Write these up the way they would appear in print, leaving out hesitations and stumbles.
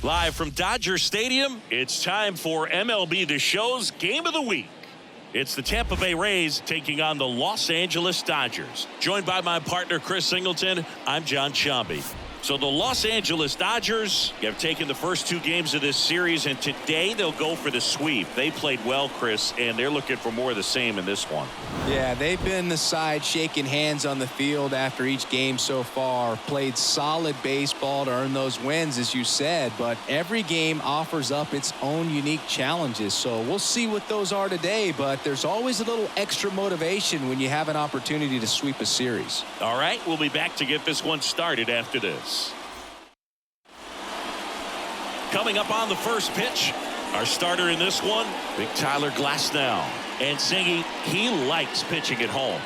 Live from Dodger Stadium, it's time for MLB The Show's Game of the Week. It's the Tampa Bay Rays taking on the Los Angeles Dodgers. Joined by my partner, Chris Singleton, I'm John Shambi. So the Los Angeles Dodgers have taken the first two games of this series, and today they'll go for the sweep. They played well, Chris, and they're looking for more of the same in this one. Yeah, they've been the side shaking hands on the field after each game so far. Played solid baseball to earn those wins, as you said, but every game offers up its own unique challenges. So we'll see what those are today, but there's always a little extra motivation when you have an opportunity to sweep a series. All right, we'll be back to get this one started after this. Coming up on the first pitch, our starter in this one, Big Tyler Glasnow. And Singy, he likes pitching at home.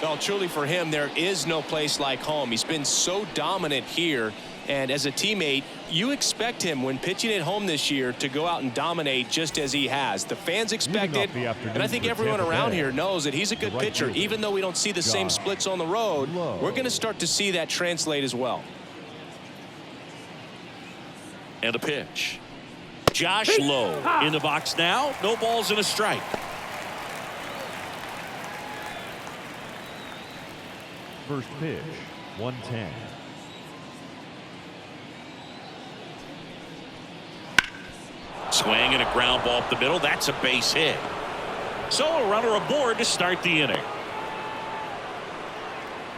Well, truly for him, there is no place like home. He's been so dominant here. And as a teammate, you expect him when pitching at home this year to go out and dominate just as he has. The fans expect it, and I think everyone around here knows that he's a good pitcher. Even though we don't see the same splits on the road, we're going to start to see that translate as well. And a pitch. Josh Lowe in the box now. No balls and a strike. First pitch, 110. Swing and a ground ball up the middle. That's a base hit. So a runner aboard to start the inning.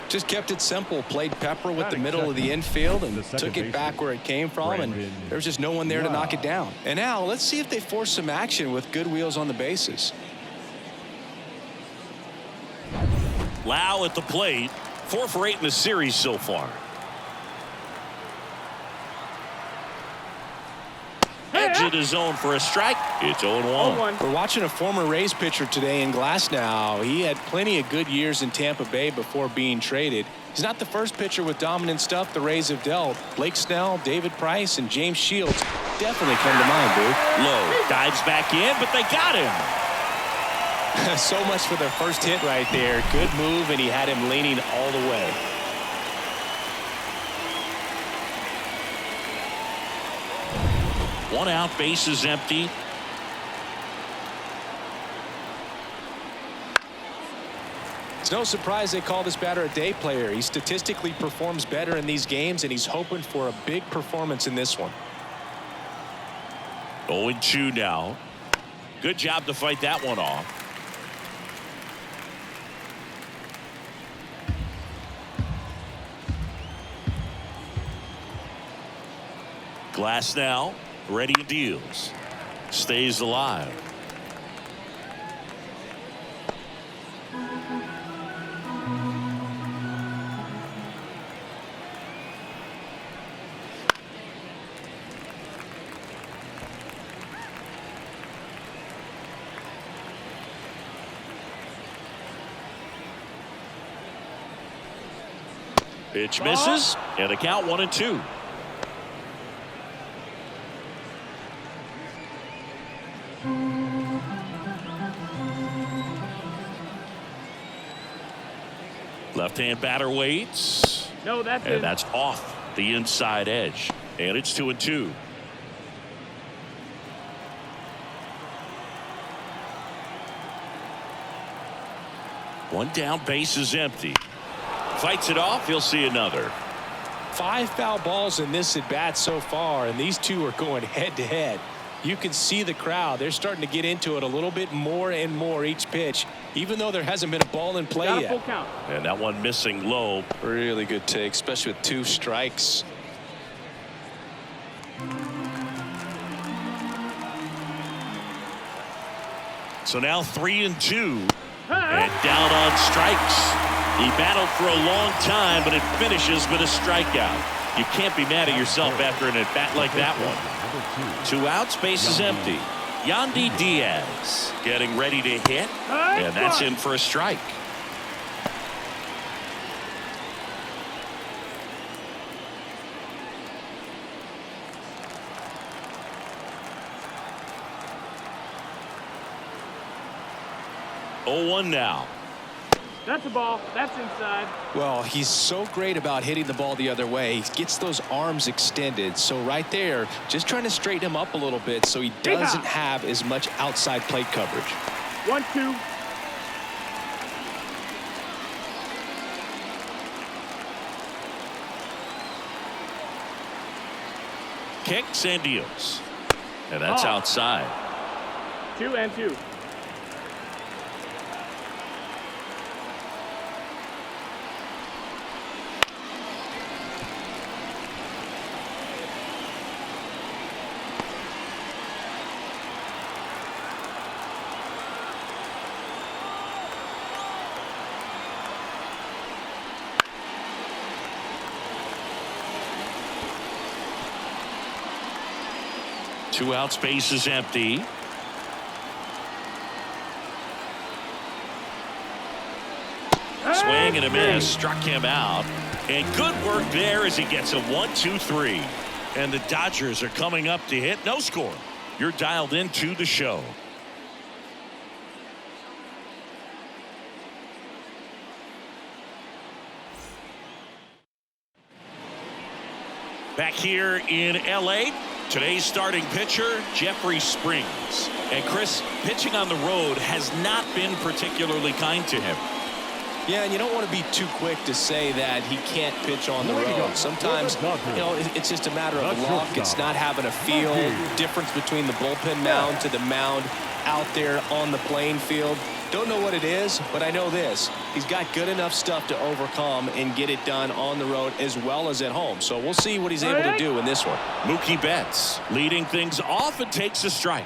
Just kept it simple, played pepper with the middle of the infield and took it back where it came from, and there was just no one there to knock it down. And now let's see if they force some action with good wheels on the bases. Lau at the plate, 4 for 8 in the series so far. Edge of the zone for a strike. It's 0-1. We're watching a former Rays pitcher today in Glasnow. He had plenty of good years in Tampa Bay before being traded. He's not the first pitcher with dominant stuff the Rays have dealt. Blake Snell, David Price, and James Shields definitely come to mind, dude. Lowe dives back in, but they got him. So much for the first hit right there. Good move, and he had him leaning all the way. One out, base is empty. It's no surprise they call this batter a day player. He statistically performs better in these games, and he's hoping for a big performance in this one. 0-2 now. Good job to fight that one off. Glasnow ready to deals. Stays alive. Pitch misses, and the count 1-2. Left-hand batter waits. No, and that's off the inside edge. And it's 2-2. One down, base is empty. Fights it off. He'll see another. 5 foul balls in this at bat so far, and these two are going head to head. You can see the crowd. They're starting to get into it a little bit more and more each pitch, even though there hasn't been a ball in play yet. Full count. And that one missing low. Really good take, especially with 2 strikes. So now 3-2. And down on strikes. He battled for a long time, but it finishes with a strikeout. You can't be mad at yourself after an at-bat like that one. 2 outs, base is empty. Yandy Diaz getting ready to hit, and that's in for a strike. Oh, 1 now. That's a ball. That's inside. Well, he's so great about hitting the ball the other way. He gets those arms extended. So right there, just trying to straighten him up a little bit so he doesn't have as much outside plate coverage. 1-2. Kicks and deals. And that's outside. 2-2. Two outs, base is empty. Swing and a miss, struck him out. And good work there as he gets a 1-2-3. And the Dodgers are coming up to hit. No score. You're dialed into the show. Back here in LA, today's starting pitcher, Jeffrey Springs. And Chris, pitching on the road has not been particularly kind to him. Yeah, and you don't want to be too quick to say that he can't pitch on the road. Sometimes, you know, it's just a matter of luck. It's not having a feel. Difference between the bullpen mound to the mound out there on the playing field. Don't know what it is, but I know this. He's got good enough stuff to overcome and get it done on the road as well as at home. So we'll see what he's able to do in this one. Mookie Betts leading things off and takes a strike.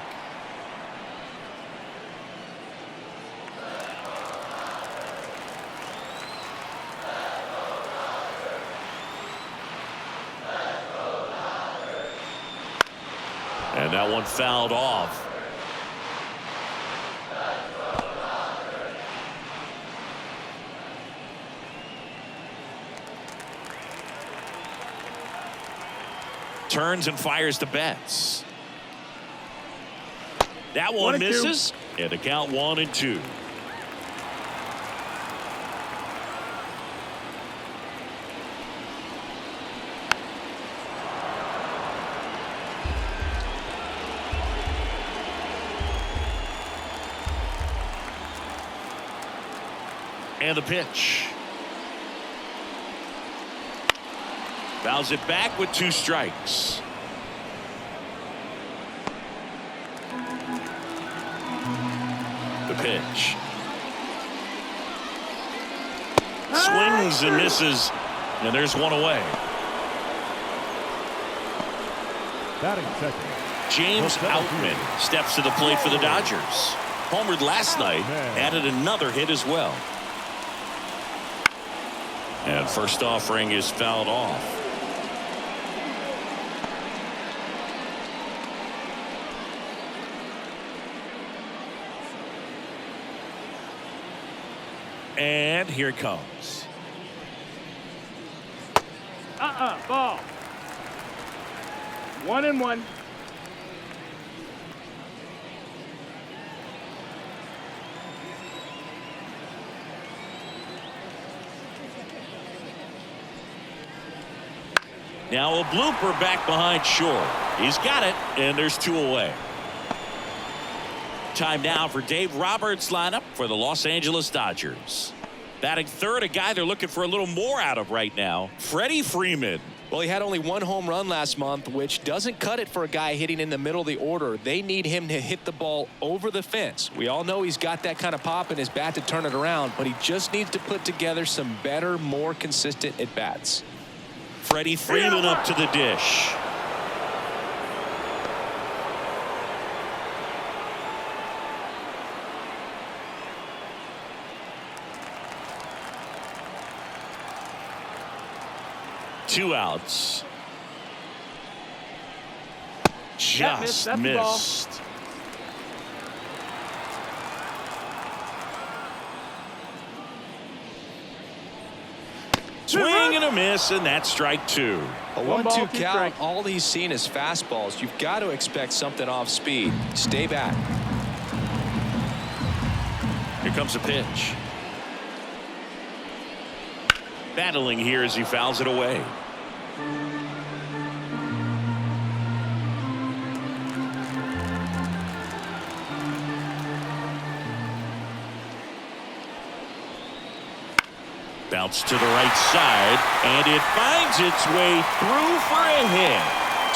And that one fouled off. Turns and fires to Betts. That one misses. And the count 1-2. And the pitch. Fouls it back with 2 strikes. The pitch. Swings and misses. And there's one away. Batting second, James Outman steps to the plate for the Dodgers. Homered last night, added another hit as well. And first offering is fouled off. And here it comes. Ball. 1-1. Now a blooper back behind short. He's got it, and there's 2 away. Time now for Dave Roberts' lineup for the Los Angeles Dodgers. Batting third, a guy they're looking for a little more out of right now, Freddie Freeman. Well, he had only 1 home run last month, which doesn't cut it for a guy hitting in the middle of the order. They need him to hit the ball over the fence. We all know he's got that kind of pop in his bat to turn it around, but he just needs to put together some better, more consistent at-bats. Freddie Freeman up to the dish. Two outs. Just missed. Swing and a miss, and that's strike 2. A 1-2 count. All he's seen is fastballs. You've got to expect something off speed. Stay back. Here comes a pitch. battling here as he fouls it away. Bounce to the right side, and it finds its way through for a hit.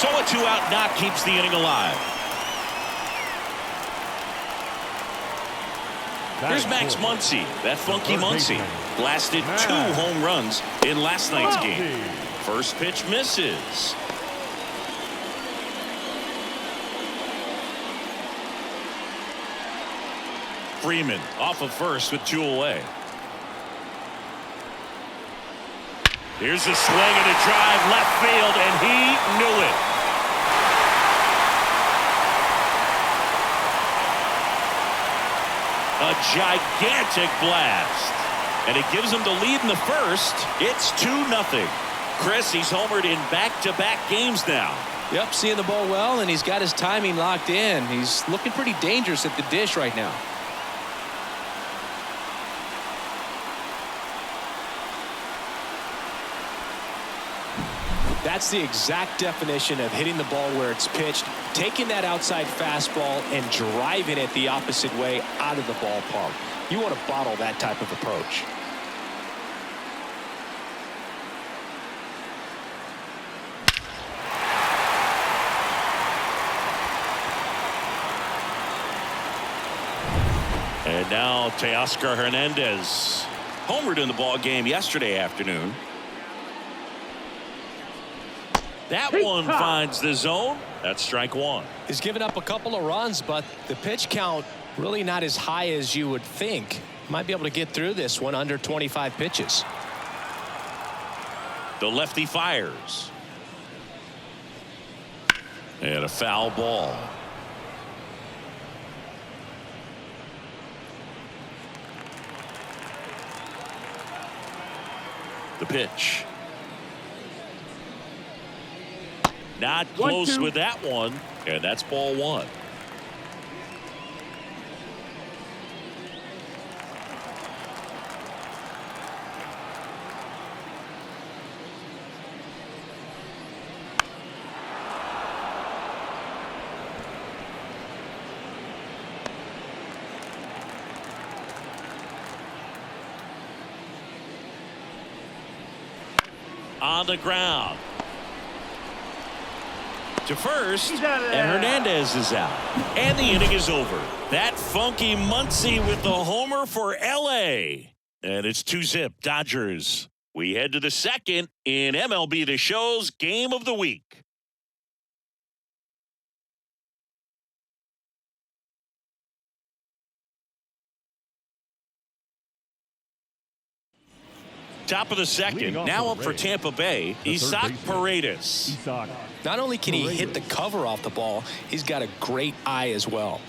So a 2-out knock keeps the inning alive. Here's Max Muncy, that funky Muncy. Blasted 2 home runs in last night's game. First pitch misses. Freeman off of first with 2 away. Here's a swing and a drive left field, and he knew it. A gigantic blast. And it gives him the lead in the first. It's 2-0. Chris, he's homered in back-to-back games now. Yep, seeing the ball well, and he's got his timing locked in. He's looking pretty dangerous at the dish right now. That's the exact definition of hitting the ball where it's pitched, taking that outside fastball and driving it the opposite way out of the ballpark. You want to bottle that type of approach. And now Teoscar Hernandez homered in the ball game yesterday afternoon. That one finds the zone. That's strike 1. He's given up a couple of runs, but the pitch count really not as high as you would think. Might be able to get through this one under 25 pitches. The lefty fires. And a foul ball. The pitch. Not close with that one, and that's ball 1. On the ground. To first, and Hernandez is out. And the inning is over. That funky Muncy with the homer for LA. And it's 2-0 Dodgers. We head to the second in MLB The Show's Game of the Week. Top of the second, now up for Tampa Bay, Isaac Paredes. Not only can he hit the cover off the ball, he's got a great eye as well.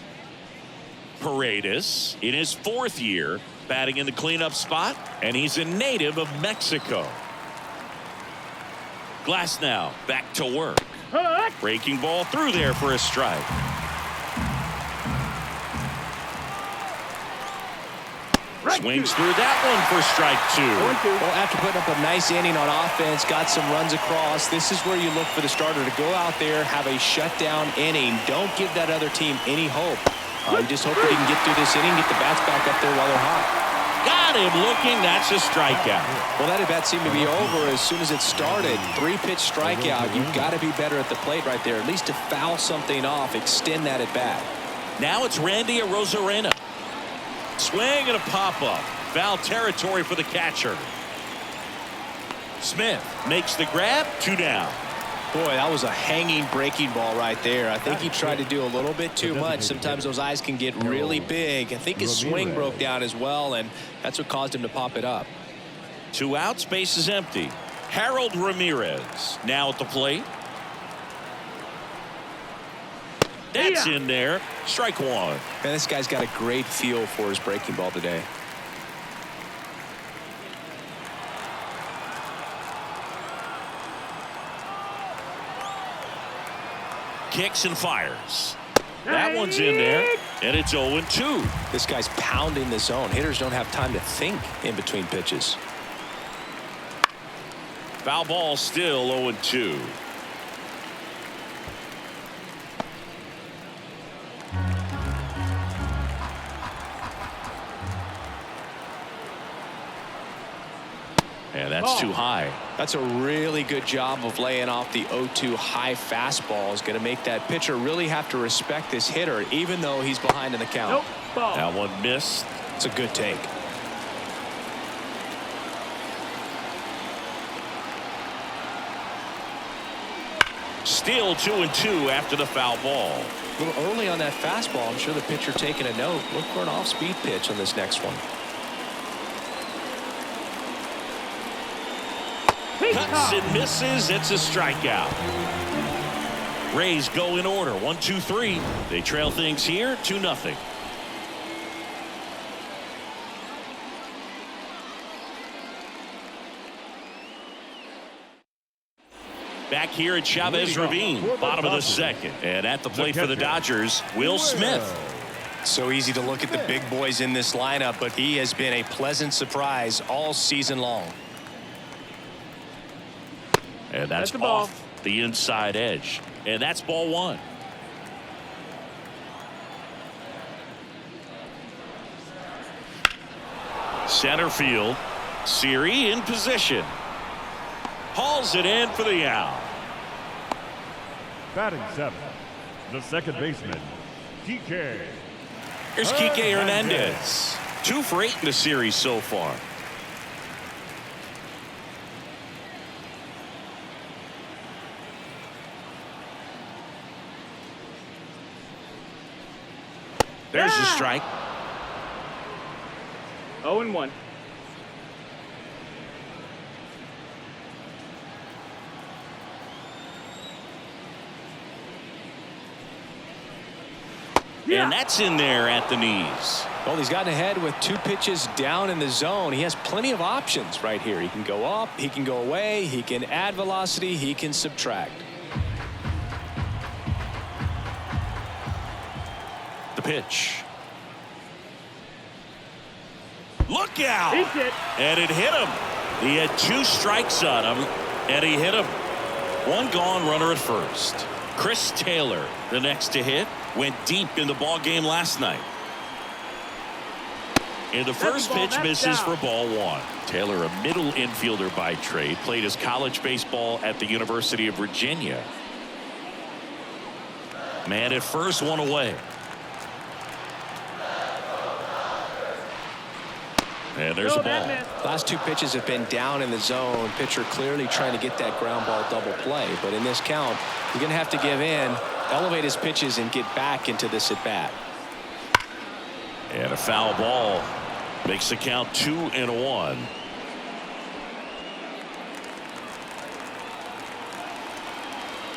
Paredes in his 4th year batting in the cleanup spot, and he's a native of Mexico. Glass now back to work. Breaking ball through there for a strike. Swings through that one for strike 2. Well, after putting up a nice inning on offense, got some runs across, this is where you look for the starter to go out there, have a shutdown inning. Don't give that other team any hope. You just hope that he can get through this inning, get the bats back up there while they're hot. Got him looking. That's a strikeout. Well, that at bat seemed to be over as soon as it started. 3-pitch strikeout. You've got to be better at the plate right there, at least to foul something off, extend that at bat. Now it's Randy Arozarena. Swing and a pop-up. Foul territory for the catcher. Smith makes the grab. 2 down. Boy, that was a hanging breaking ball right there. I think he tried to do a little bit too much. Sometimes those eyes can get really big. I think his swing broke down as well, and that's what caused him to pop it up. 2 outs, base is empty. Harold Ramirez now at the plate. That's in there. Strike 1. Man, this guy's got a great feel for his breaking ball today. Kicks and fires. That one's in there, and it's 0-2. This guy's pounding the zone. Hitters don't have time to think in between pitches. Foul ball, still 0-2. And that's too high. That's a really good job of laying off the 0-2 high fastball. Is going to make that pitcher really have to respect this hitter, even though he's behind in the count. Nope. Ball. That one missed. It's a good take. Still 2-2 after the foul ball. A little early on that fastball. I'm sure the pitcher taking a note. Look for an off-speed pitch on this next one. Cuts and misses. It's a strikeout. Rays go in order. 1-2-3. They trail things here 2-0. Back here at Chavez Ravine, bottom of the second. And at the plate for the Dodgers, Will Smith. So easy to look at the big boys in this lineup, but he has been a pleasant surprise all season long. And that's the ball. off the inside edge. And that's ball one. Center field. Siri in position. Hauls it in for the out. Batting 7th, the second baseman, Kike. Here's Kike Hernandez. 2 for 8 in the series so far. There's the strike. 0-1. And that's in there at the knees. Well, he's gotten ahead with 2 pitches down in the zone. He has plenty of options right here. He can go up, he can go away, he can add velocity, he can subtract. The pitch. Look out! He's hit. And it hit him. He had 2 strikes on him, and he hit him. 1 gone, runner at first. Chris Taylor, the next to hit, went deep in the ball game last night. And the first pitch misses for ball 1. Taylor, a middle infielder by trade, played his college baseball at the University of Virginia. Man at first, 1 away. And there's a ball. Last 2 pitches have been down in the zone. Pitcher clearly trying to get that ground ball double play. But in this count, you're going to have to give in, elevate his pitches, and get back into this at bat. And a foul ball makes the count 2-1.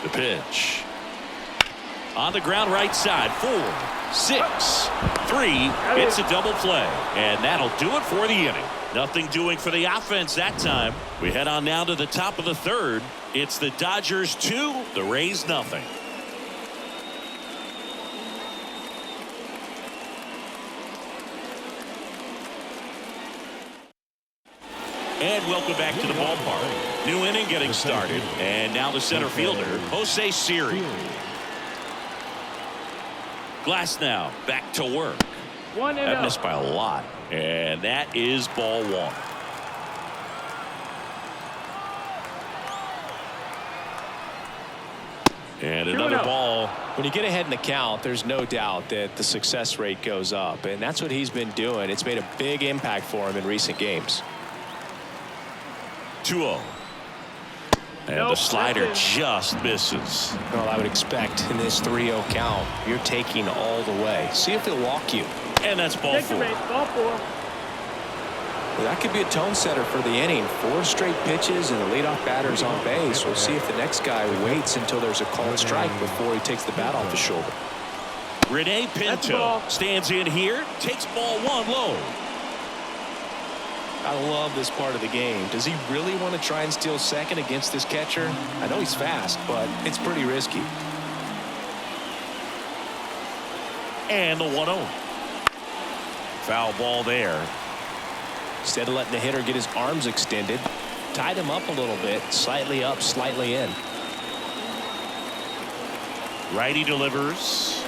The pitch. On the ground right side. 4, 6, 3. It's a double play. And that'll do it for the inning. Nothing doing for the offense that time. We head on now to the top of the 3rd. It's the Dodgers 2, the Rays nothing. And welcome back to the ballpark. New inning getting started. And now the center fielder, Jose Siri. Glass now back to work. 1-0. That missed by a lot. And that is ball 1. And another ball. When you get ahead in the count, there's no doubt that the success rate goes up. And that's what he's been doing. It's made a big impact for him in recent games. 2-0. And the slider just misses. Well, I would expect in this 3-0 count, you're taking all the way. See if he'll walk you. And that's ball Take the 4. race. Ball 4. Well, that could be a tone setter for the inning. 4 straight pitches and the leadoff batter's on base. We'll see if the next guy waits until there's a called strike before he takes the bat off his shoulder. Rene Pinto stands in here, takes ball 1 low. I love this part of the game. Does he really want to try and steal second against this catcher? I know he's fast, but it's pretty risky. And the 1-0. Foul ball there. Instead of letting the hitter get his arms extended, tied him up a little bit, slightly up, slightly in. Righty delivers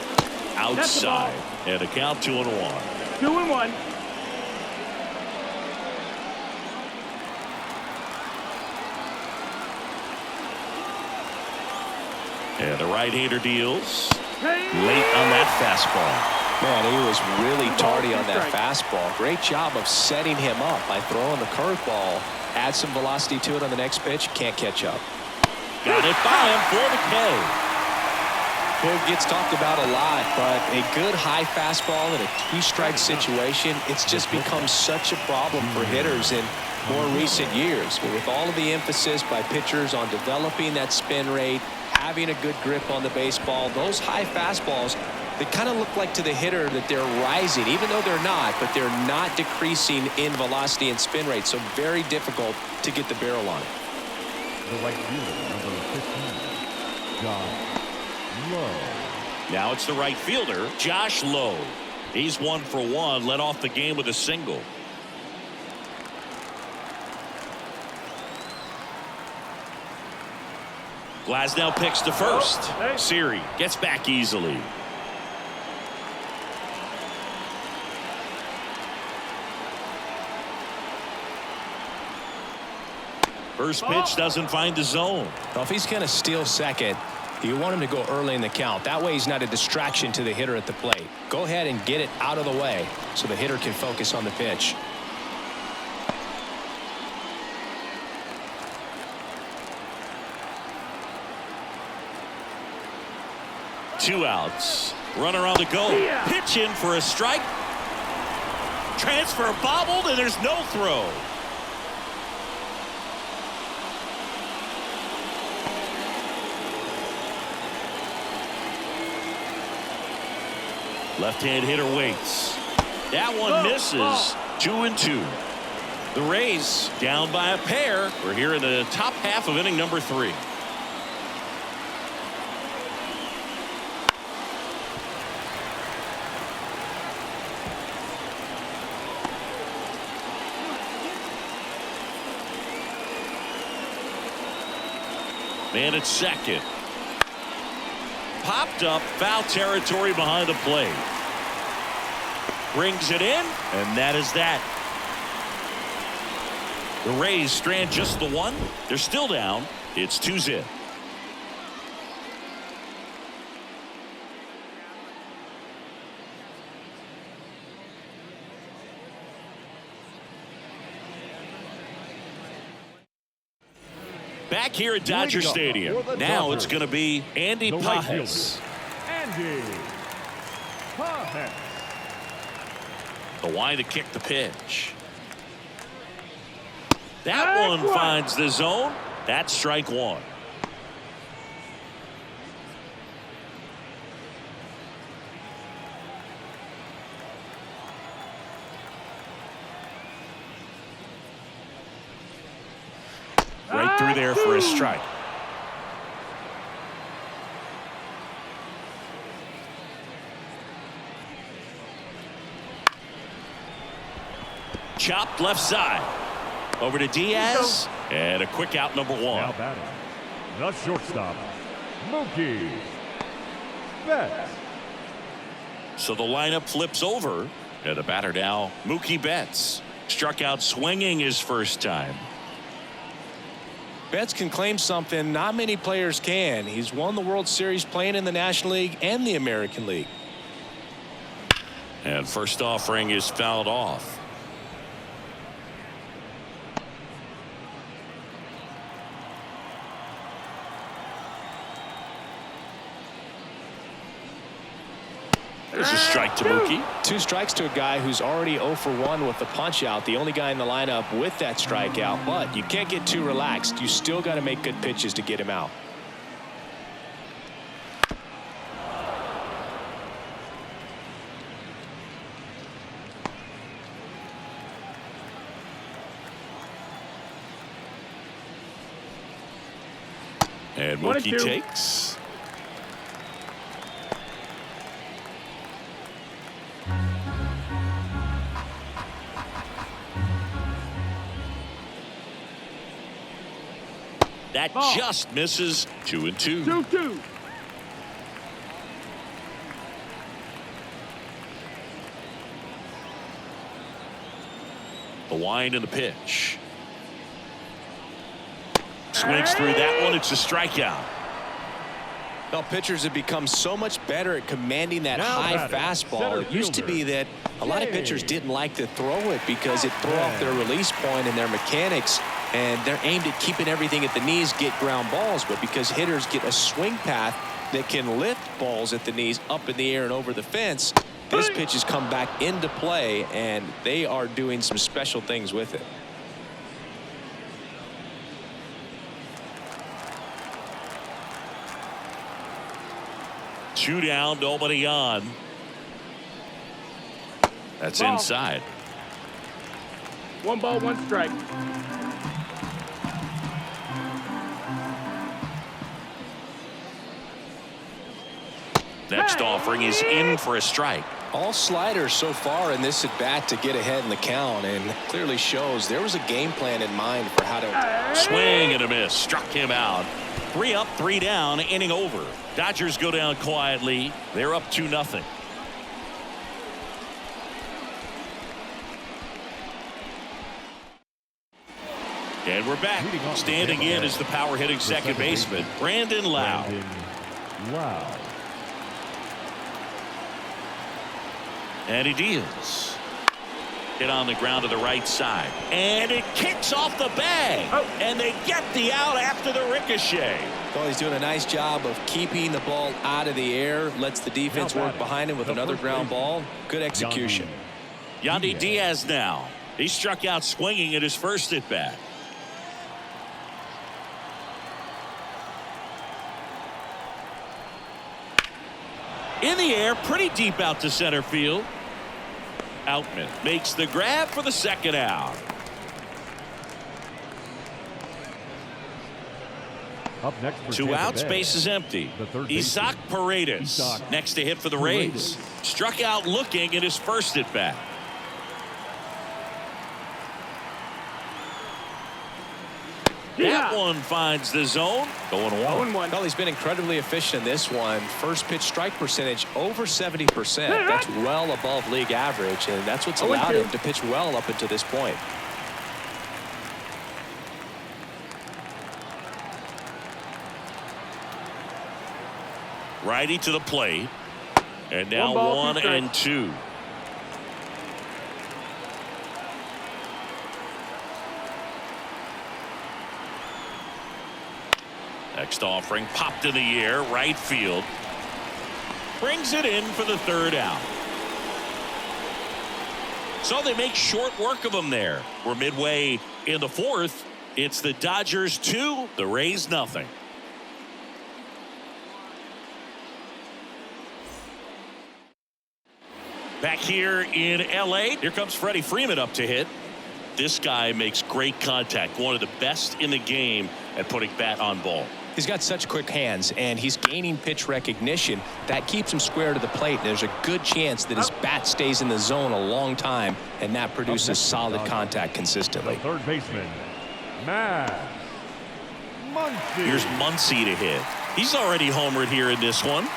outside, and a count 2-1. 2-1. And the right-hander deals late on that fastball. Man, he was really tardy on that fastball. Great job of setting him up by throwing the curveball. Add some velocity to it on the next pitch. Can't catch up. Got it by him for the K. It gets talked about a lot, but a good high fastball in a two-strike situation, it's just become such a problem for hitters in more recent years. But with all of the emphasis by pitchers on developing that spin rate, having a good grip on the baseball, those high fastballs, they kind of look like to the hitter that they're rising, even though they're not, but they're not decreasing in velocity and spin rate. So very difficult to get the barrel on it. The right fielder, number 15, Josh Lowe. Now it's the right fielder, Josh Lowe. He's 1 for 1, led off the game with a single. Glasnow picks to first. Siri gets back easily. First pitch doesn't find the zone. Well, if he's going to steal second, you want him to go early in the count. That way he's not a distraction to the hitter at the plate. Go ahead and get it out of the way so the hitter can focus on the pitch. Two outs. Runner on the go. Pitch in for a strike. Transfer bobbled, and there's no throw. Left-hand hitter waits. That one misses. 2-2. The Rays down by a pair. We're here in the top half of inning number 3. Man at second. Popped up, foul territory behind the plate. Brings it in, and that is that. The Rays strand just the one. They're still down. It's 2-0. Back here at Dodger Stadium. Now it's going to be Andy Pages. Andy Pages. The wide to kick the pitch. That one finds the zone. That's strike one. Right through there for a strike. Chopped left side. Over to Diaz. And a quick out, number 1. Now batting, the shortstop, Mookie Betts. So the lineup flips over. And the batter now, Mookie Betts. Struck out swinging his first time. Betts can claim something not many players can. He's won the World Series playing in the National League and the American League. And first offering is fouled off. There's a strike to Mookie. 2 strikes to a guy who's already 0 for 1 with the punch out. The only guy in the lineup with that strikeout. But you can't get too relaxed. You still got to make good pitches to get him out. And Mookie takes. That Ball. just misses. 2-2. 2-2. The wind and the pitch. Swings through that one. It's a strikeout. Well, pitchers have become so much better at commanding that Now high batting, fastball. center It used to be fielder, that a lot of pitchers didn't like to throw it because it threw off their release point and their mechanics, and they're aimed at keeping everything at the knees, get ground balls. But because hitters get a swing path that can lift balls at the knees up in the air and over the fence, this pitch has come back into play, and they are doing some special things with it. Two down, nobody on. That's Ball. inside. 1 ball, 1 strike. Next offering is in for a strike. All sliders so far in this at bat to get ahead in the count, and clearly shows there was a game plan in mind for how to Swing and a miss. Struck him out. 3 up, 3 down, inning over. Dodgers go down quietly. They're up 2-0. And we're back. Standing in is the power hitting second baseman, Brandon Lau. Wow. And he deals. Hit on the ground to the right side. And it kicks off the bag. And they get the out after the ricochet. Well, he's doing a nice job of keeping the ball out of the air. Lets the defense work behind him with another ground ball. Good execution. Yandy Diaz now. He struck out swinging at his first at bat. In the air, pretty deep out to center field. Outman makes the grab for the second out. Up next for 2 Tampa outs, Bay, base is empty. the third Isaac baseman, Paredes Isaac next to hit for the Rays. Struck out looking at his first at bat. That one finds the zone. Going 1. 1-1. Well, he's been incredibly efficient in this one. First pitch strike percentage over 70%. That's well above league average, and that's what's allowed him to pitch well up until this point. Righty to the plate. And now 1 ball, 1 2 strikes. and 2. Next offering popped in the air, right field. Brings it in for the third out. So they make short work of him there. We're midway in the fourth. It's the Dodgers 2, the Rays nothing. Back here in LA, here comes Freddie Freeman up to hit. This guy makes great contact, one of the best in the game at putting bat on ball. He's got such quick hands, and he's gaining pitch recognition. That keeps him square to the plate. There's a good chance that his bat stays in the zone a long time, and that produces solid contact consistently. the third baseman, Matt Muncy. Here's Muncy to hit. He's already homered here in this one.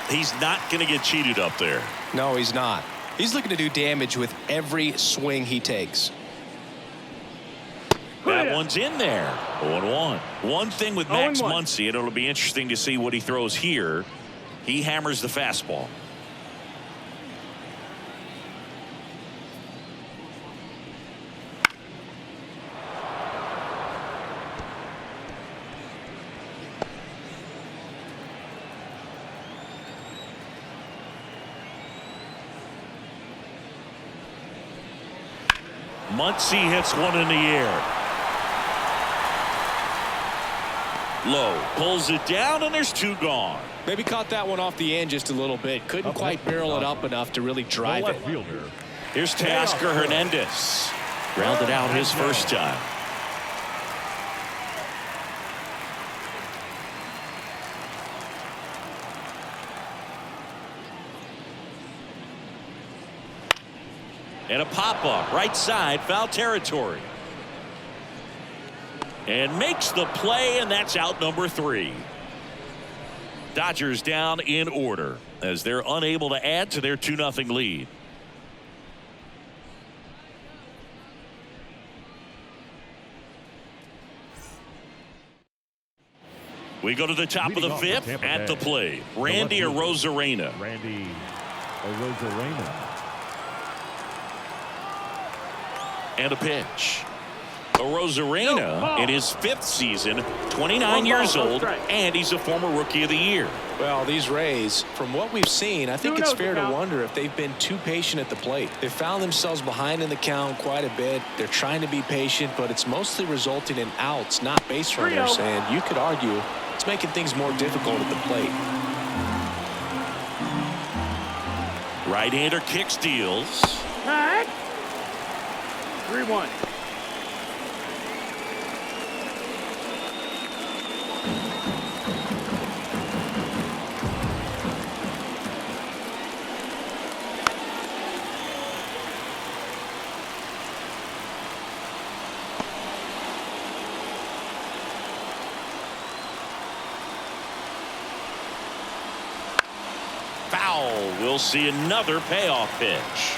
He's not going to get cheated up there. No, he's not. He's looking to do damage with every swing he takes. That one's in there. 0-1. One thing with Max 0-1. Muncy, and it'll be interesting to see what he throws here. He hammers the fastball. Muncy hits one in the air. Low, pulls it down, and there's 2 gone. Maybe caught that one off the end just a little bit. Couldn't quite barrel it up enough to really The drive it. left fielder, Here's Teoscar Hernandez. Grounded out his first time. And a pop-up, right side, foul territory. And makes the play, and that's out number 3. Dodgers down in order as they're unable to add to their 2-0 lead. We go to the top of the 5th. At the plate, Randy Arozarena. Randy Arozarena. And a pitch. Arozarena in his 5th season, 29 years old, and he's a former Rookie of the Year. Well, these Rays, from what we've seen, I think it's fair to wonder if they've been too patient at the plate. They've found themselves behind in the count quite a bit. They're trying to be patient, but it's mostly resulting in outs, not base runners. And you could argue it's making things more difficult at the plate. Right-hander kick steals. 3-1. Foul. We'll see another payoff pitch.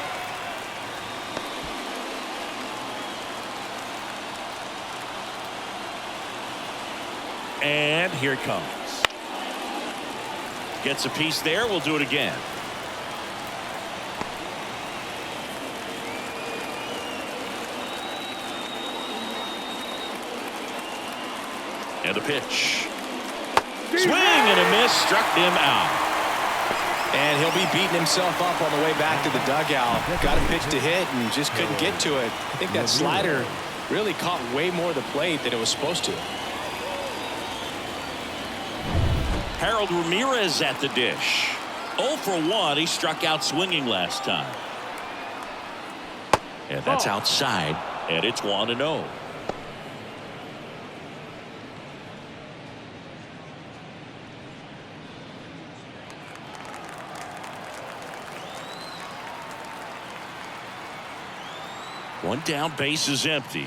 And here it comes. Gets a piece there. We'll do it again. And a pitch. Swing and a miss. Struck him out. And he'll be beating himself up on the way back to the dugout. Got a pitch to hit and just couldn't get to it. I think that slider really caught way more of the plate than it was supposed to. Harold Ramirez at the dish. 0 for 1. He struck out swinging last time. And that's outside. And it's 1-0. One down, base is empty.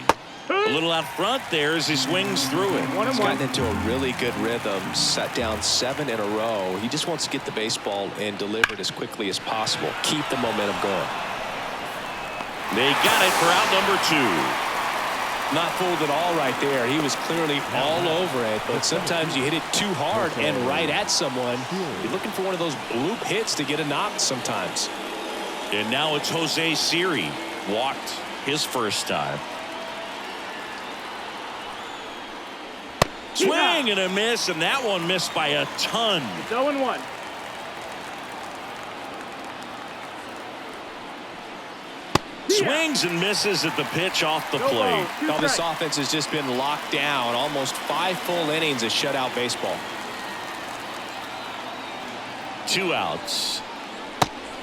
A little out front there as he swings through it. He's gotten into a really good rhythm. Set down 7 in a row. He just wants to get the baseball and deliver it as quickly as possible. Keep the momentum going. They got it for out number 2. Not fooled at all right there. He was clearly all over it, but sometimes you hit it too hard and right at someone. You're looking for one of those bloop hits to get a knock sometimes. And now it's Jose Siri. Walked his first time. Swing and a miss, and that one missed by a ton. It's 0-1. Swings and misses at the pitch off the plate. Now this offense has just been locked down. Almost 5 full innings of shutout baseball. 2 outs.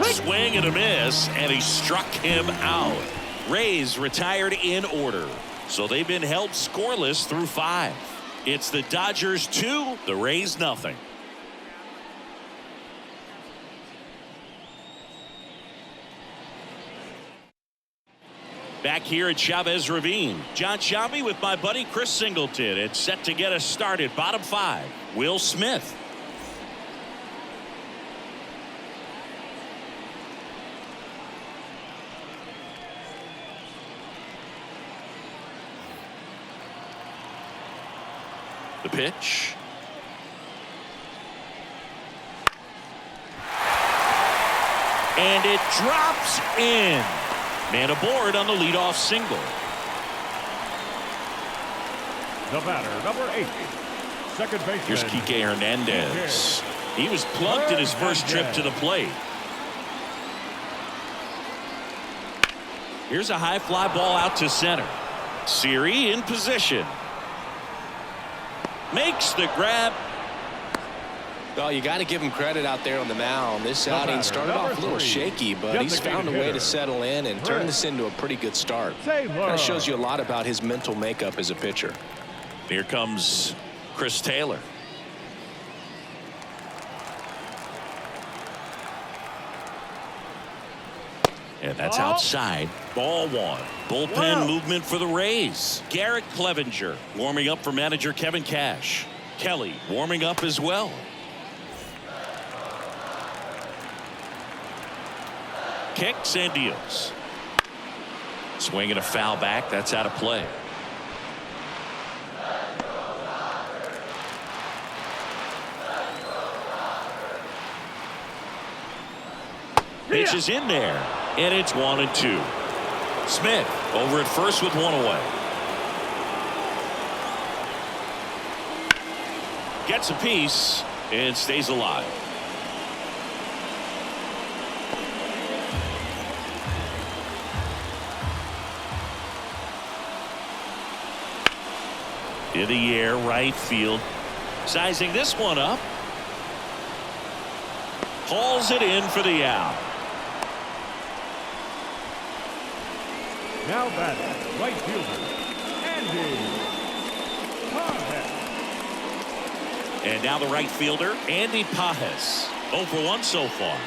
Swing and a miss, and he struck him out. Rays retired in order, so they've been held scoreless through 5. It's the Dodgers 2, the Rays nothing. Back here at Chavez Ravine, John Shabby with my buddy Chris Singleton. It's set to get us started. Bottom 5, Will Smith. The pitch. And it drops in. Man aboard on the leadoff single. The batter, number 8, second baseman. Here's Kike Hernandez. He was plugged in his first trip to the plate. Here's a high fly ball out to center. Siri in position. Makes the grab. Well, you got to give him credit out there on the mound. This outing started off a little shaky, but he's found a way to settle in and turn this into a pretty good start. That shows you a lot about his mental makeup as a pitcher. Here comes Chris Taylor. And that's outside. Ball one. Bullpen movement for the Rays. Garrett Clevenger warming up for manager Kevin Cash. Kelly warming up as well. Kicks and deals. Swing and a foul back. That's out of play. Pitch is in there, and it's 1-2. Smith over at first with one away. Gets a piece and stays alive. In the air, right field. Sizing this one up. Hauls it in for the out. Now batting, right fielder, Andy Pajes. And now the right fielder, Andy Pajes. 0 for 1 so far.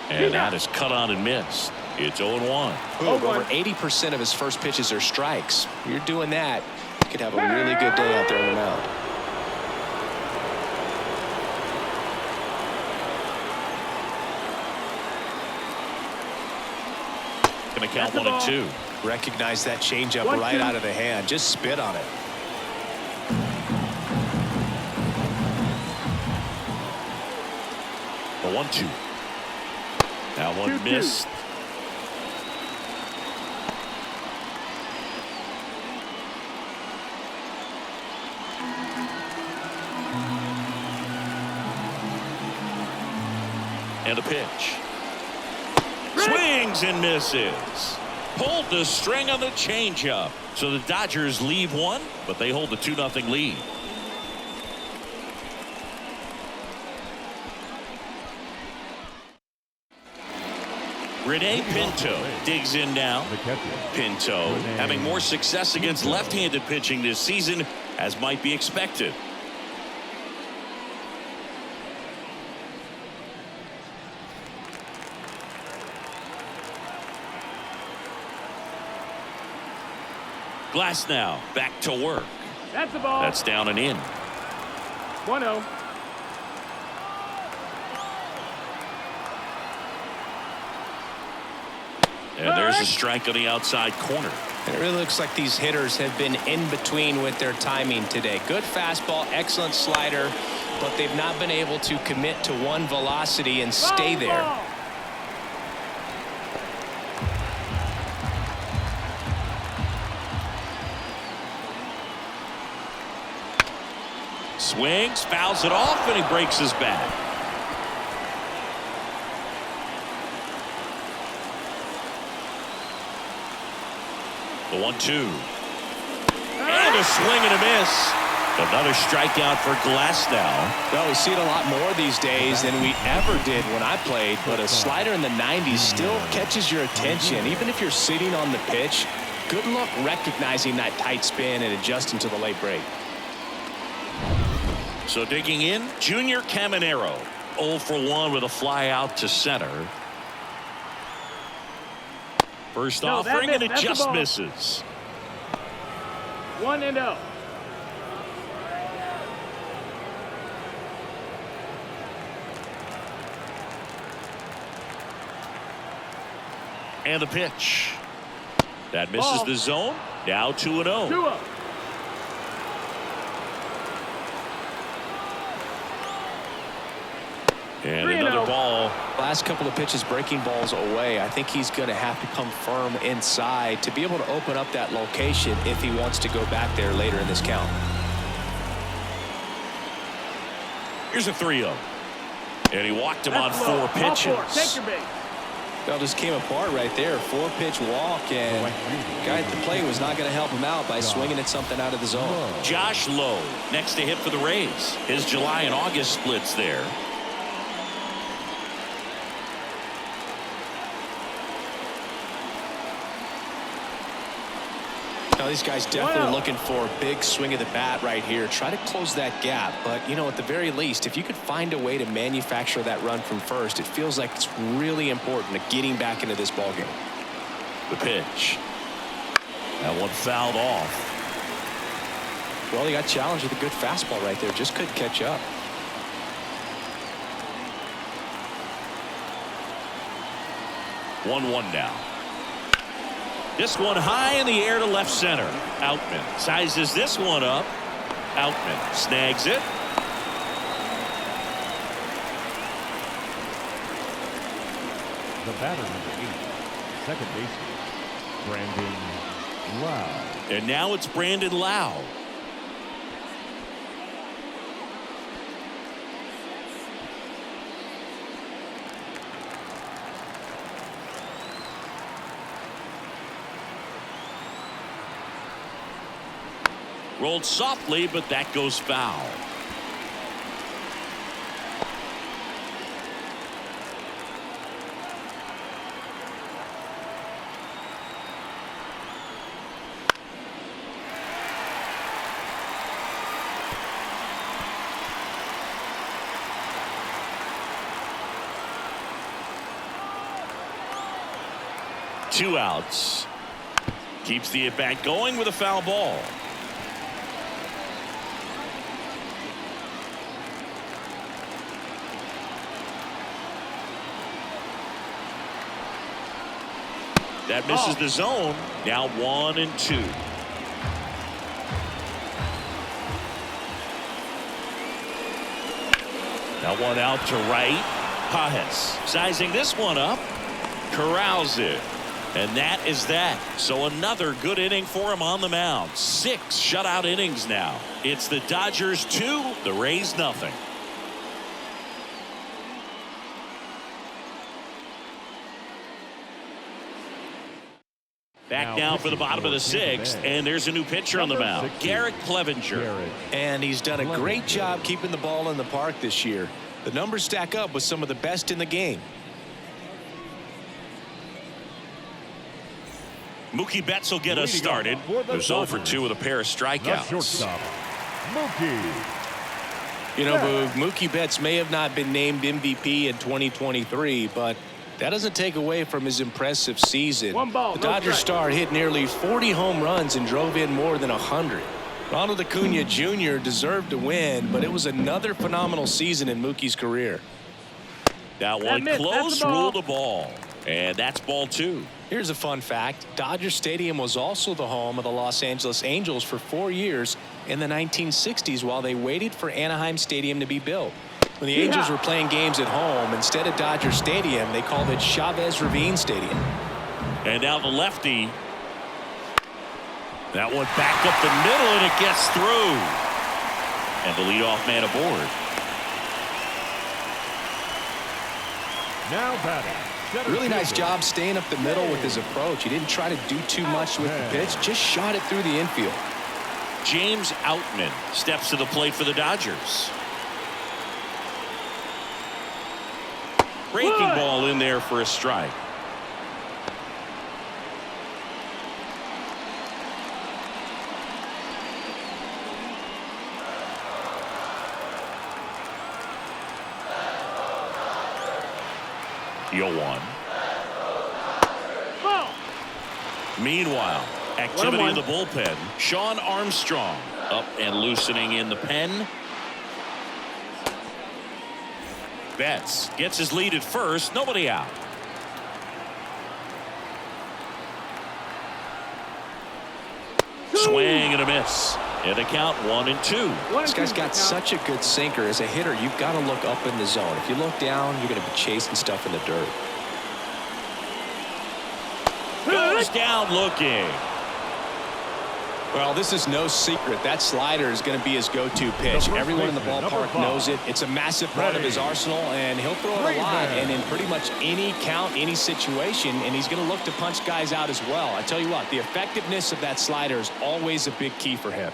And that is cut on and missed. It's 0-1. Over 80% of his first pitches are strikes. You're doing that, you could have a really good day out there on the mound. Going to count 1-2. Recognize that changeup right out of the hand. Just spit on it. A 1-2. Now one 2-2. missed. And a pitch. Swings and misses. Pulled the string on the changeup. So the Dodgers leave one, but they hold the 2-0 lead. Rene Pinto digs in now. The catcher, Pinto having more success against left-handed pitching this season, as might be expected. Glass now back to work. That's the ball. That's down and in. 1-0. And there's a strike on the outside corner. It really looks like these hitters have been in between with their timing today. Good fastball, excellent slider, but they've not been able to commit to one velocity and stay there. Swings, fouls it off, and he breaks his bat. The 1-2. And a swing and a miss. Another strikeout for Glasnow. Well, we see it a lot more these days than we ever did when I played, but a slider in the 90s still catches your attention. Even if you're sitting on the pitch, good luck recognizing that tight spin and adjusting to the late break. So digging in, Junior Caminero. 0 for 1 with a fly out to center. First offering, and it just misses. 1-0. And the pitch. That misses the zone. Now 2-0. 2-0. And another ball. Last couple of pitches breaking balls away. I think he's going to have to come firm inside to be able to open up that location if he wants to go back there later in this count. Here's a 3-0. And he walked him on That's 4 low. pitches. Ball 4. Take your base. Well, just came apart right there. 4-pitch walk, and the guy at the plate was not going to help him out by swinging at something out of the zone. Josh Lowe next to hit for the Rays. His July and August splits there. Now, these guys definitely Wow. looking for a big swing of the bat right here. Try to close that gap. But, you know, at the very least, if you could find a way to manufacture that run from first, it feels like it's really important to getting back into this ballgame. The pitch. That one fouled off. Well, he got challenged with a good fastball right there. Just couldn't catch up. One now. This one high in the air to left center. Outman sizes this one up. Outman snags it. The batter, number 8, second baseman, Brandon Lau. And now it's Brandon Lau. Rolled softly, but that goes foul. Two outs. Keeps the at-bat going with a foul ball. That misses the zone. Now 1-2. That one out to right. Pajes sizing this one up. Corrals it. And that is that. So another good inning for him on the mound. 6 shutout innings now. It's the Dodgers 2, the Rays nothing. Back now for the bottom of the 6th, and there's a new pitcher on the mound, Garrett Clevenger. And he's done a great job keeping the ball in the park this year. The numbers stack up with some of the best in the game. Mookie Betts will get us started. There's 0 for 2 with a pair of The strikeouts. shortstop, Mookie. You know, Boog, Mookie Betts may have not been named MVP in 2023, but that doesn't take away from his impressive season. One ball, The no Dodgers strike. star hit nearly 40 home runs and drove in more than 100. Ronald Acuna Jr. deserved to win, but it was another phenomenal season in Mookie's career. That one missed. That's close, the ball. ruled the ball. And that's ball 2. Here's a fun fact. Dodger Stadium was also the home of the Los Angeles Angels for 4 years in the 1960s while they waited for Anaheim Stadium to be built. When the Angels were playing games at home, instead of Dodger Stadium, they called it Chavez Ravine Stadium. And now the lefty. That one back up the middle, and it gets through. And the leadoff man aboard. Now batting. Center Really nice fielder, job staying up the middle with his approach. He didn't try to do too much with the pitch, just shot it through the infield. James Outman steps to the plate for the Dodgers. Breaking ball in there for a strike. The 0-1. Ball. Meanwhile, activity in 1-1. the bullpen. Sean Armstrong up and loosening in the pen. Betts gets his lead at first. Nobody out. Swing and a miss. And a count 1-2. This guy's got such a good sinker. As a hitter, you've got to look up in the zone. If you look down, you're going to be chasing stuff in the dirt. Goes down looking. Well, this is no secret. That slider is going to be his go-to pitch. first Everyone in the baseman, number ballpark 5. knows it. It's a massive part of his Ready. arsenal, and he'll throw it a lot and in pretty much any count, any situation, and he's going to look to punch guys out as well. I tell you what, the effectiveness of that slider is always a big key for him.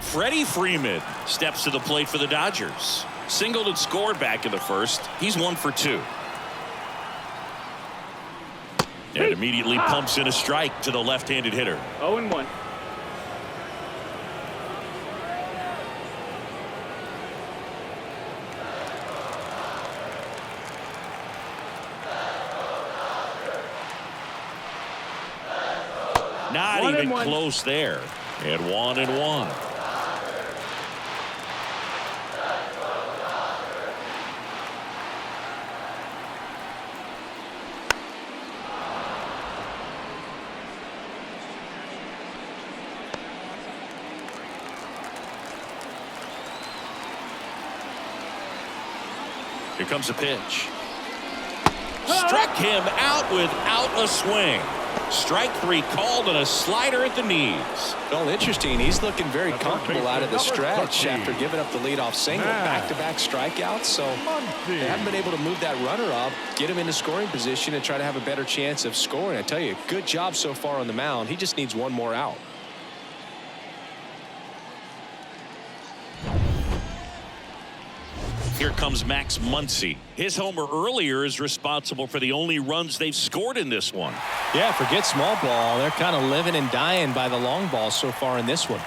Freddie Freeman steps to the plate for the Dodgers. Singled and scored back in the first. He's 1 for 2. And immediately pumps in a strike to the left-handed hitter. 0-1. Not 1-1. even close there. And 1-1. Here comes a pitch. Struck him out without a swing. Strike 3 called and a slider at the knees. Well, interesting. He's looking very comfortable out of the stretch after giving up the leadoff single. Back-to-back strikeouts, so they haven't been able to move that runner up, get him into scoring position, and try to have a better chance of scoring. I tell you, good job so far on the mound. He just needs one more out. Here comes Max Muncy. His homer earlier is responsible for the only runs they've scored in this one. Yeah, forget small ball. They're kind of living and dying by the long ball so far in this one.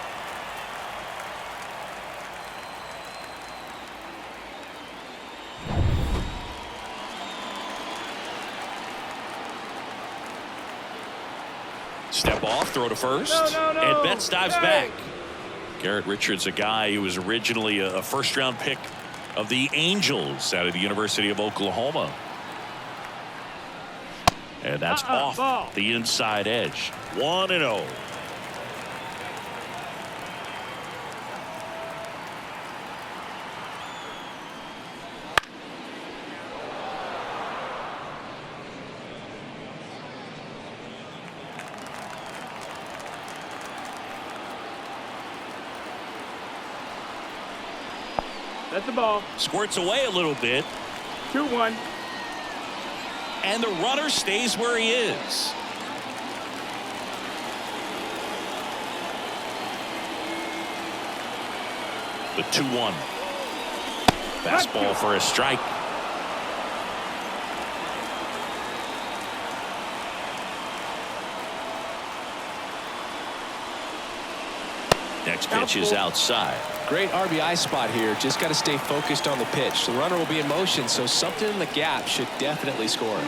Step off, throw to first. No. And Betts dives Hey. back. Garrett Richards, a guy who was originally a first-round pick of the Angels out of the University of Oklahoma. And that's off ball. the inside edge. 1-0. That's the ball. Squirts away a little bit. 2-1. And the runner stays where he is. The 2-1. Fastball for a strike. Next pitch is outside. Great RBI spot here. Just got to stay focused on the pitch. The runner will be in motion, so something in the gap should definitely score.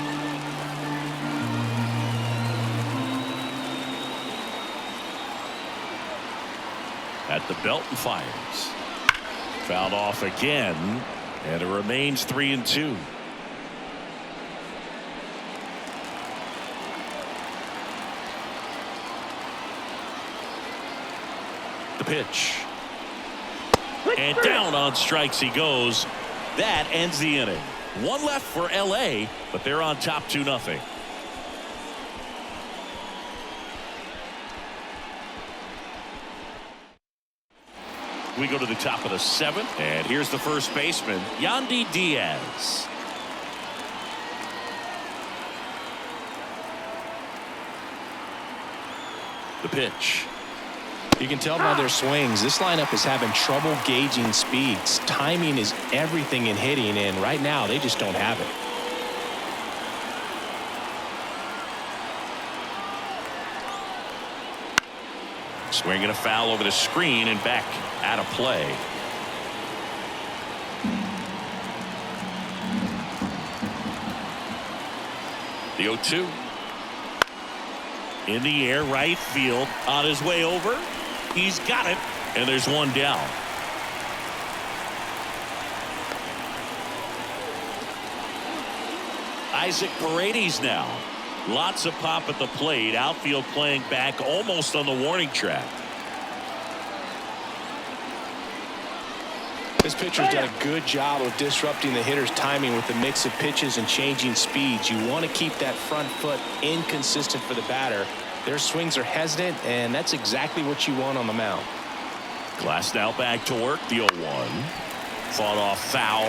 At the belt and fires. Fouled off again, and it remains 3-2. The pitch. And down on strikes he goes. That ends the inning. One left for LA, but they're on top 2-0. We go to the top of the 7th, and here's the first baseman, Yandy Diaz. The pitch. You can tell by their swings, this lineup is having trouble gauging speeds. Timing is everything in hitting, and right now they just don't have it. Swinging a foul over the screen and back out of play. The 0-2. In the air, right field, on his way over. He's got it, and there's one down. Isaac Paredes now. Lots of pop at the plate. Outfield playing back almost on the warning track. This pitcher's done a good job of disrupting the hitter's timing with the mix of pitches and changing speeds. You want to keep that front foot inconsistent for the batter. Their swings are hesitant, and that's exactly what you want on the mound. Glass now back to work. The 0-1. Fought off foul.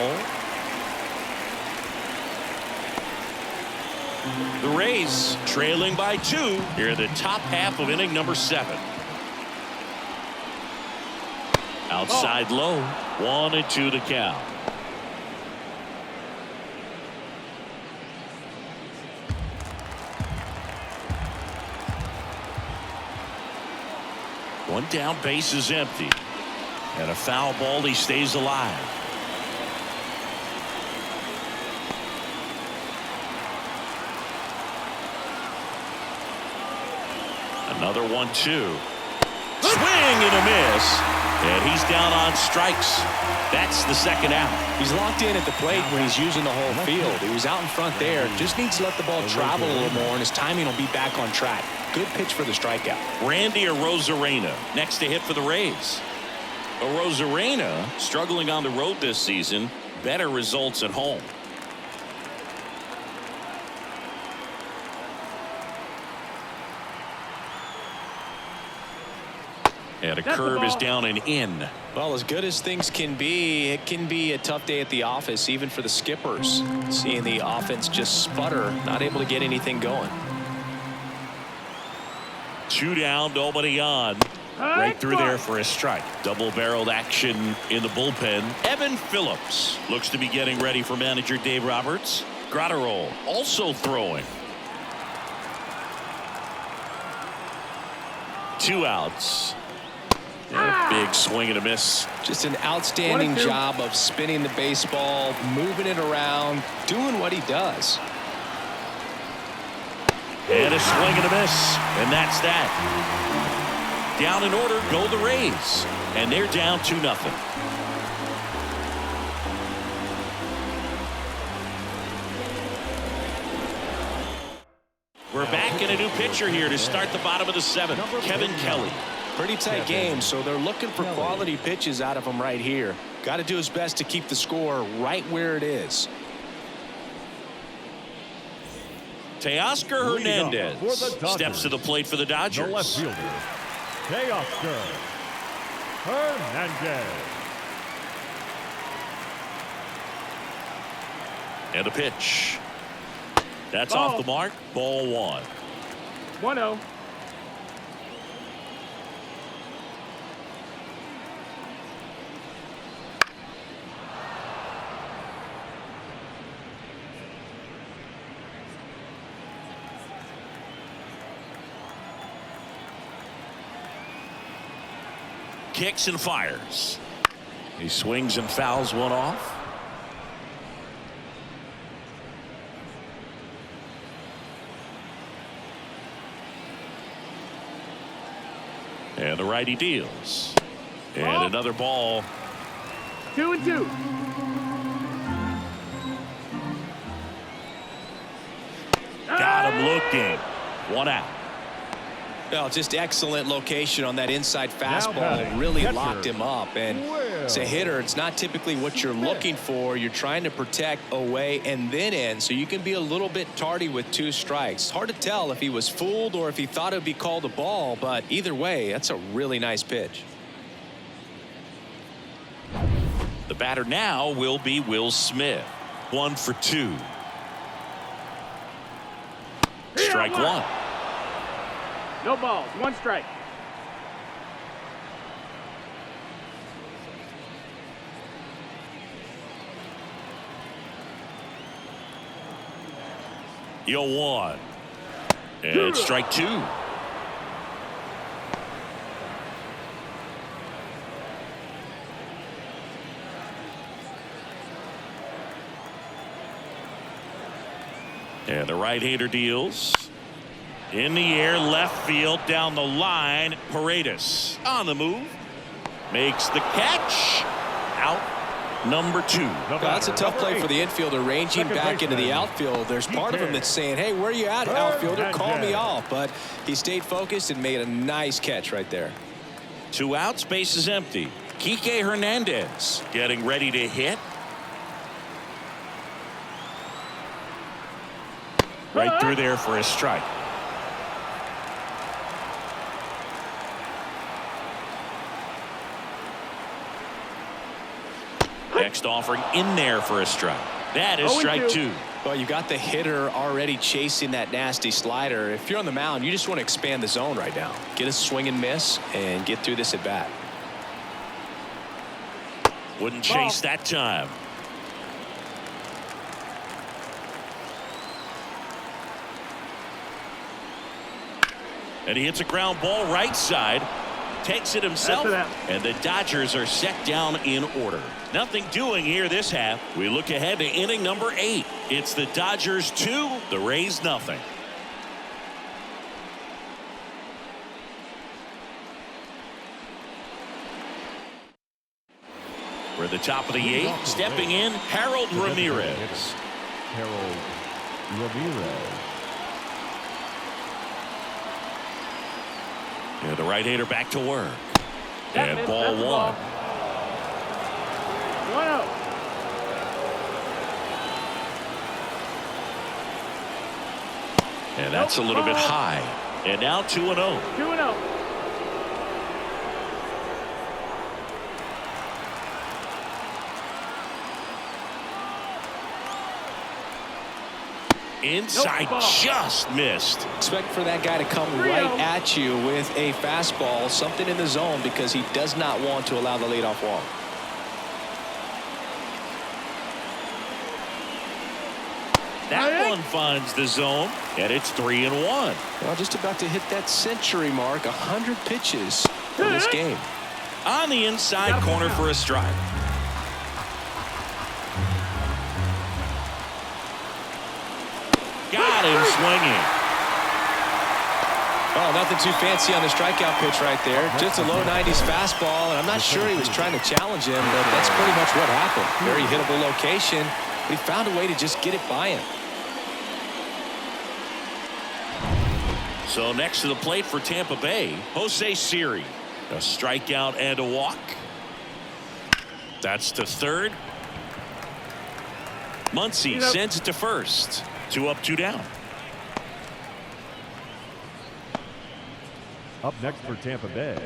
The Rays trailing by 2 here in the top half of inning number 7. Outside low. 1-2 the count. One down, base is empty. And a foul ball, he stays alive. Another 1-2. Swing and a miss. And he's down on strikes. That's the second out. He's locked in at the plate when he's using the whole field. He was out in front there. Just needs to let the ball travel a little more, and his timing will be back on track. Good pitch for the strikeout. Randy Arozarena next to hit for the Rays. Arozarena struggling on the road this season. Better results at home. And a curve is down and in. Well, as good as things can be, it can be a tough day at the office, even for the skippers. Seeing the offense just sputter, not able to get anything going. 2 down, nobody on. Right through there for a strike. Double-barreled action in the bullpen. Evan Phillips looks to be getting ready for manager Dave Roberts. Gratterall also throwing. 2 outs. And a big swing and a miss. Just an outstanding job of spinning the baseball, moving it around, doing what he does. And a swing and a miss. And that's that. Down in order go the Rays. And they're down 2-0. We're back in a new pitcher here to start the bottom of the 7th. Kevin Kelly. Pretty tight game, so they're looking for quality pitches out of him right here. Got to do his best to keep the score right where it is. Teoscar Hernandez steps to the plate for the Dodgers. The left fielder, Teoscar Hernandez. And a pitch. That's off the mark. Ball 1. 1-0. Kicks and fires. He swings and fouls one off. And the righty deals. And another ball. 2-2. Got him looking. 1 out. Well, just excellent location on that inside fastball. Really locked him up. And as a hitter, it's not typically what you're looking for. You're trying to protect away and then in, so you can be a little bit tardy with 2 strikes. Hard to tell if he was fooled or if he thought it would be called a ball, but either way, that's a really nice pitch. The batter now will be Will Smith. 1 for 2. Strike 1. No balls. 1 strike. Yo 1. And strike 2. And the right-hander deals. In the air, left field, down the line. Paredes on the move. Makes the catch. Out number 2. Well, that's a tough play for the infielder, ranging back into the outfield. There's part of him that's saying, hey, where are you at, outfielder? Call me off. But he stayed focused and made a nice catch right there. 2 outs, base is empty. Kike Hernandez getting ready to hit. Right through there for a strike. Next offering in there for a strike. That is strike 2. Well, you got the hitter already chasing that nasty slider. If you're on the mound, you just want to expand the zone right now. Get a swing and miss and get through this at bat. Wouldn't chase that time. And he hits a ground ball right side. takes it himself, That's it. and the Dodgers are set down in order. Nothing doing here this half. We look ahead to inning number 8. It's the Dodgers 2, the Rays nothing. We're at the top of the 8th. Stepping in, Harold Ramirez. Harold Ramirez. Yeah, the right-hander back to work. That And missed. ball That's the 1. ball. 1-0. And that's a little bit high. And now 2-0. 2-0. Inside, Nope. just missed. Expect for that guy to come 3-0. right at you with a fastball, something in the zone, because he does not want to allow the leadoff walk. That one finds the zone, and it's 3-1. Well, just about to hit that century mark, 100 pitches in this game. On the inside corner for a strike. Got him swinging. Oh, nothing too fancy on the strikeout pitch right there. Just a low 90s fastball, and I'm not sure he was trying to challenge him, but that's pretty much what happened. Very hittable location, but he found a way to just get it by him. So next to the plate for Tampa Bay, Jose Siri. A strikeout and a walk. That's to third. Muncy sends it to first. 2 up, 2 down. Up next for Tampa Bay,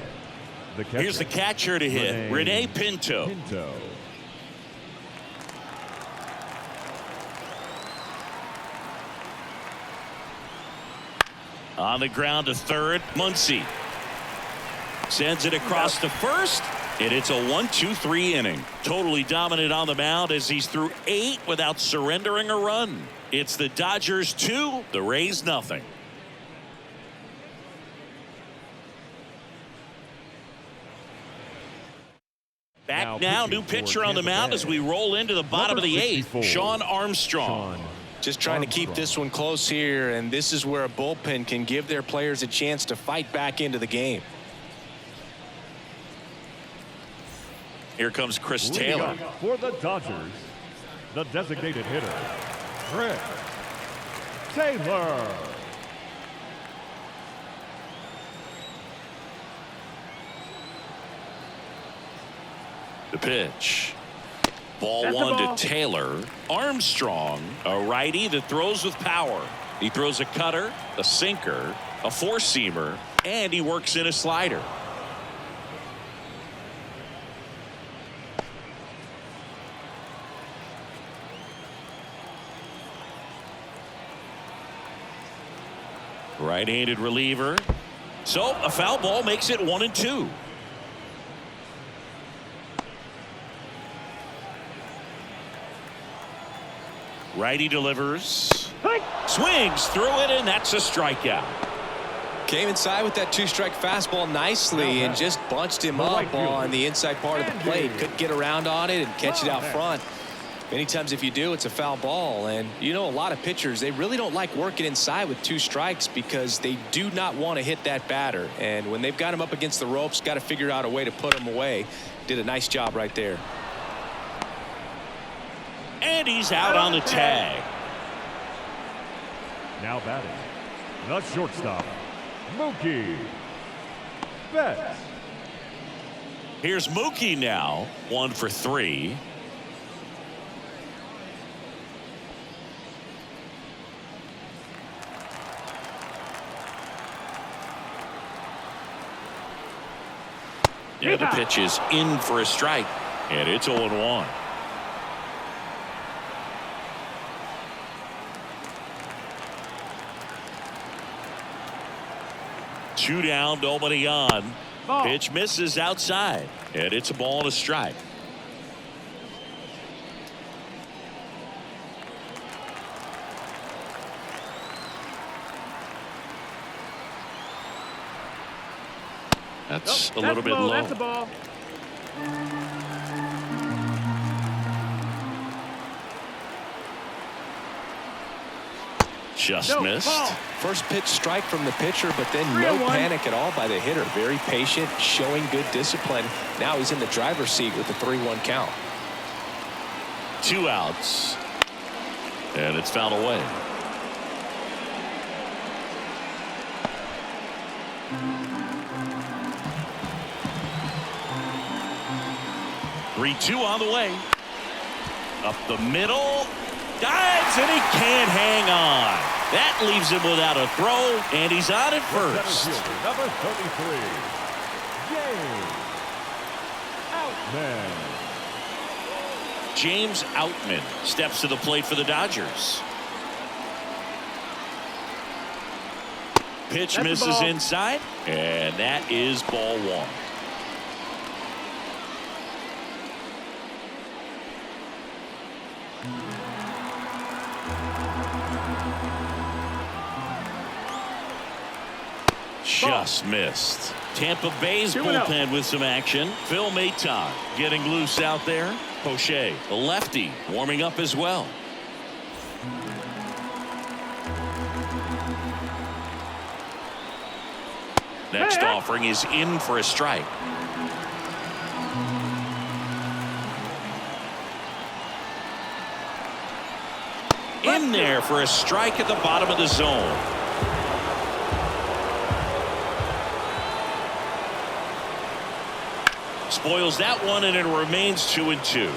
the catcher. Here's the catcher to hit, Rene Pinto. On the ground to third, Muncy sends it across to first, and it's a 1-2-3 inning. Totally dominant on the mound as he's through 8 without surrendering a run. It's the Dodgers 2, the Rays nothing. Back now, new pitcher on the mound as we roll into the bottom of the 8th, Sean Armstrong. Just trying to keep this one close here, and this is where a bullpen can give their players a chance to fight back into the game. Here comes Chris Leading Taylor. up for the Dodgers, the designated hitter, Chris Taylor. The pitch. Ball That's a 1 ball. to Taylor. Armstrong, a righty that throws with power. He throws a cutter, a sinker, a four-seamer, and he works in a slider. Right-handed reliever. So a foul ball makes it 1-2. Righty delivers. Swings through it, and that's a strikeout. Came inside with that 2-strike fastball nicely and just bunched him up on the inside part of the plate. Couldn't get around on it and catch it out front. Many times if you do, it's a foul ball. And you know, a lot of pitchers, they really don't like working inside with 2 strikes because they do not want to hit that batter. And when they've got him up against the ropes, got to figure out a way to put him away. Did a nice job right there. And he's out on the tag. Now batting, the shortstop, Mookie Betts. Here's Mookie now, 1 for 3. Yeah, the pitch is in for a strike, and it's 0-1. Two down, nobody on. Ball. Pitch misses outside, and it's a ball and a strike. That's Nope, a little bit ball, low. That's a ball. Just No, missed. ball. First pitch strike from the pitcher, but then no 3-1. panic at all by the hitter. Very patient, showing good discipline. Now he's in the driver's seat with the 3-1 count. 2 outs. And it's fouled away. Three-two on the way. Up the middle. Dives, and he can't hang on. That leaves him without a throw, and he's on at first. Center fielder, number 33, James Outman. James Outman steps to the plate for the Dodgers. Pitch That's a misses ball. inside, and that is ball 1. Just missed. Tampa Bay's 2-0. bullpen with some action. Phil Maton getting loose out there. Poche, the lefty, warming up as well. Next offering is in for a strike. In there for a strike at the bottom of the zone. Spoils that one, and it remains 2-2.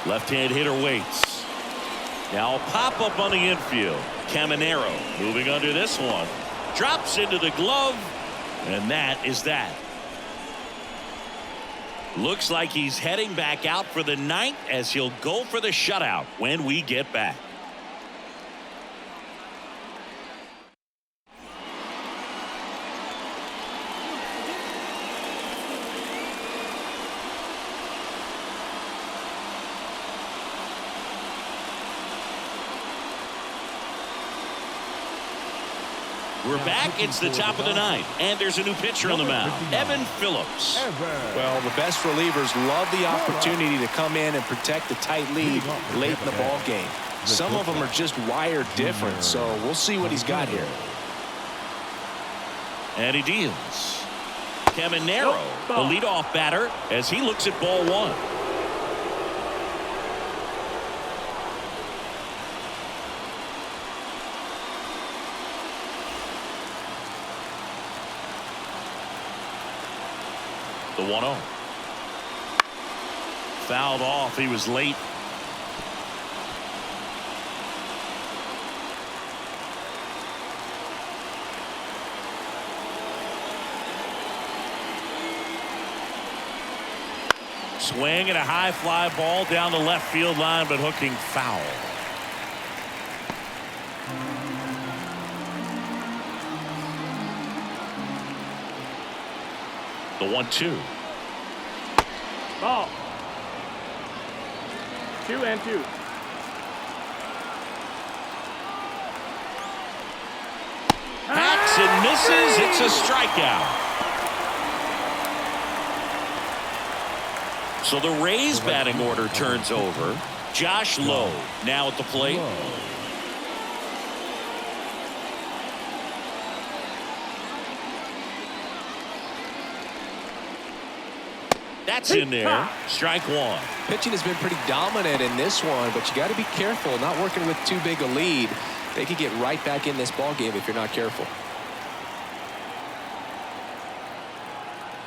Left-hand hitter waits. Now a pop-up on the infield. Caminero moving under this one. Drops into the glove, and that is that. Looks like he's heading back out for the 9th as he'll go for the shutout when we get back. We're back. It's the top of the 9th, and there's a new pitcher on the mound, Evan Phillips. Well, the best relievers love the opportunity to come in and protect the tight lead late in the ball game. Some of them are just wired different, so we'll see what he's got here. And he deals. Caminero, the leadoff batter, as he looks at ball 1. The 1-0. Fouled off. He was late. Swing and a high fly ball down the left field line, but hooking foul. The 1-2. Ball. 2-2. Hacks and misses. It's a strikeout. So the Rays batting order turns over. Josh Lowe now at the plate. That's in there. Strike 1. Pitching has been pretty dominant in this one, but you got to be careful. Not working with too big a lead. They could get right back in this ball game if you're not careful.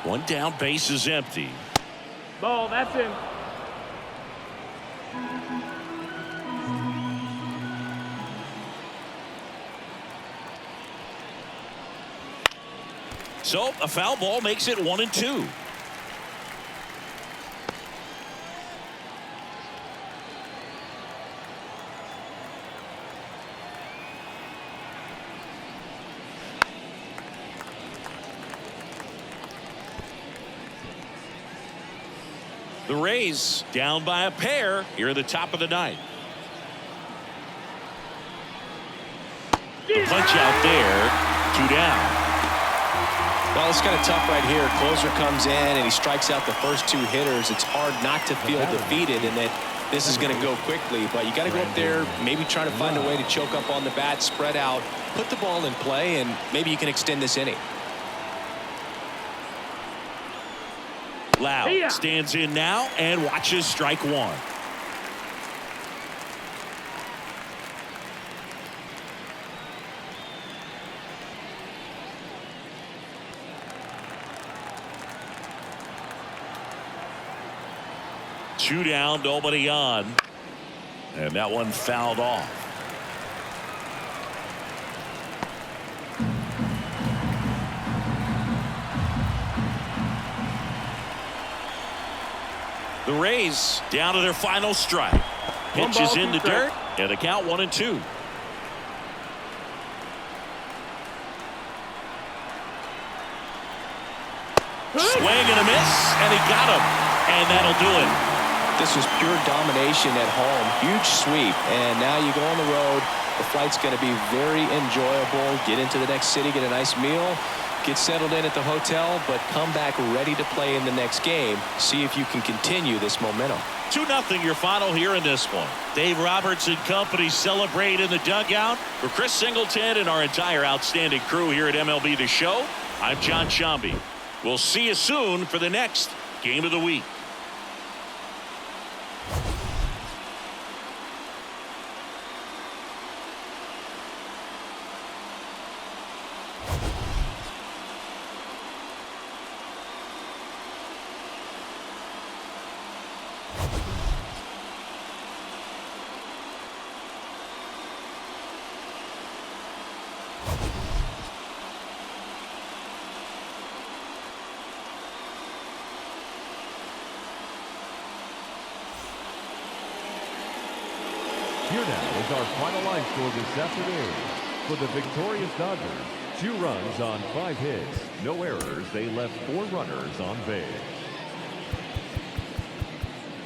One down, base is empty. Ball, that's in. So a foul ball makes it 1-2. The Rays down by a pair here at the top of the 9th. The punch out there, 2 down. Well, it's kind of tough right here. Closer comes in and he strikes out the first 2 hitters. It's hard not to feel defeated and that this is going to go quickly. But you got to go up there, maybe try to find a way to choke up on the bat, spread out, put the ball in play, and maybe you can extend this inning. Loud stands in now and watches strike 1. Two down, nobody on. And that one fouled off. The Rays down to their final strike. Pitch is in the dirt, and the count 1-2. Swing and a miss, and he got him, and that'll do it. This was pure domination at home. Huge sweep, and now you go on the road. The flight's going to be very enjoyable. Get into the next city, get a nice meal, get settled in at the hotel, but come back ready to play in the next game. See if you can continue this momentum. 2-0 your final here in this one. Dave Roberts and company celebrate in the dugout. For Chris Singleton and our entire outstanding crew here at MLB The Show, I'm John Sciambi. We'll see you soon for the next Game of the Week. Here now is our final line score this afternoon. For the victorious Dodgers, 2 runs on 5 hits, no errors. They left 4 runners on base.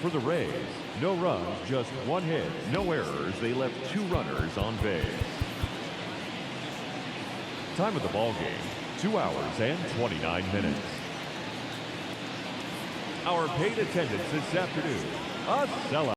For the Rays, no runs, just 1 hit, no errors. They left 2 runners on base. Time of the ball game, 2 hours and 29 minutes. Our paid attendance this afternoon, a sellout.